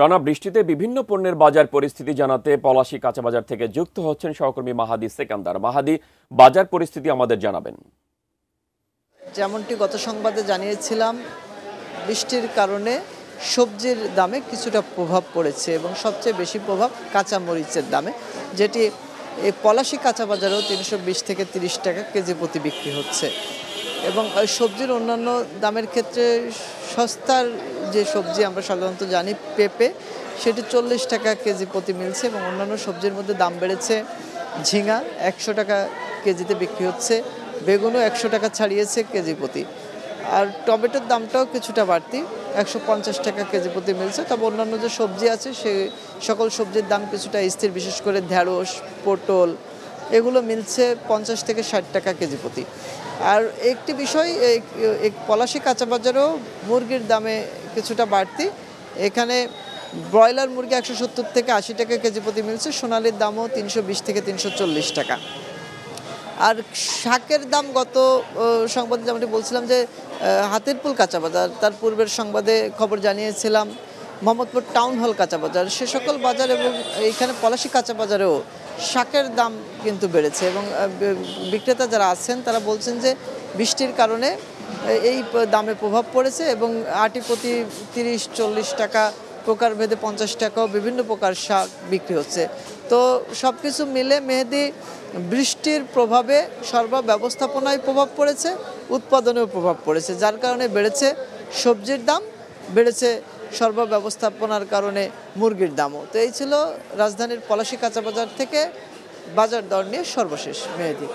টানা বৃষ্টিতে বিভিন্ন পণ্যের বাজার পরিস্থিতি জানাতে পলাশী কাঁচা বাজার থেকে যুক্ত হচ্ছেন সহকর্মী মাহাদি সেকান্দার। মাহাদি, বাজার পরিস্থিতি আমাদের জানাবেন। যেমনটি গত সংবাদে জানিয়েছিলাম, বৃষ্টির কারণে সবজির দামে কিছুটা প্রভাব পড়েছে এবং সবচেয়ে বেশি প্রভাব কাঁচা মরিচের দামে, যেটি এই পলাশী কাঁচা বাজারেও ৩২০ থেকে ৩০ টাকা কেজি প্রতি বিক্রি হচ্ছে। এবং সবজির অন্যান্য দামের ক্ষেত্রে সস্তার যে সবজি আমরা সাধারণত জানি পেঁপে, সেটি ৪০ টাকা কেজি প্রতি মিলছে এবং অন্যান্য সবজির মধ্যে দাম বেড়েছে। ঝিঙা ১০০ টাকা কেজিতে বিক্রি হচ্ছে, বেগুনও ১০০ টাকা ছাড়িয়েছে কেজি প্রতি। আর টমেটোর দামটাও কিছুটা বাড়তি, ১৫০ টাকা কেজি প্রতি মিলছে। তবে অন্যান্য যে সবজি আছে সেই সকল সবজির দাম কিছুটা স্থির, বিশেষ করে ঢেঁড়স, পটল এগুলো মিলছে ৫০ থেকে ৬০ টাকা কেজি প্রতি। আর একটি বিষয়, এই পলাশী কাঁচা বাজারেও মুরগির দামে কিছুটা বাড়তি। এখানে ব্রয়লার মুরগি ১৭০ থেকে ৮০ টাকা কেজি প্রতি মিলছে, সোনালির দামও ৩২০ থেকে ৩৪০ টাকা। আর শাকের দাম গত সংবাদে যেমনটি বলছিলাম যে হাতিরপুল কাঁচা বাজার, তার পূর্বের সংবাদে খবর জানিয়েছিলাম মোহাম্মদপুর টাউন হল কাঁচা বাজার, সে সকল বাজার এবং এইখানে পলাশী কাঁচা বাজারেও শাকের দাম কিন্তু বেড়েছে। এবং বিক্রেতা যারা আছেন তারা বলছেন যে বৃষ্টির কারণে এই দামে প্রভাব পড়েছে এবং আটি প্রতি ৩০-৪০ টাকা, প্রকারভেদে ৫০ টাকাও বিভিন্ন প্রকার শাক বিক্রি হচ্ছে। তো সব কিছু মিলে মেহেদী, বৃষ্টির প্রভাবে ব্যবস্থাপনায় প্রভাব পড়েছে, উৎপাদনেও প্রভাব পড়েছে, যার কারণে বেড়েছে সবজির দাম, বেড়েছে ব্যবস্থাপনার কারণে মুরগির দামও। তো এই ছিল রাজধানীর পলাশী কাঁচা বাজার থেকে বাজার দর নিয়ে সর্বশেষ। মেহেদী।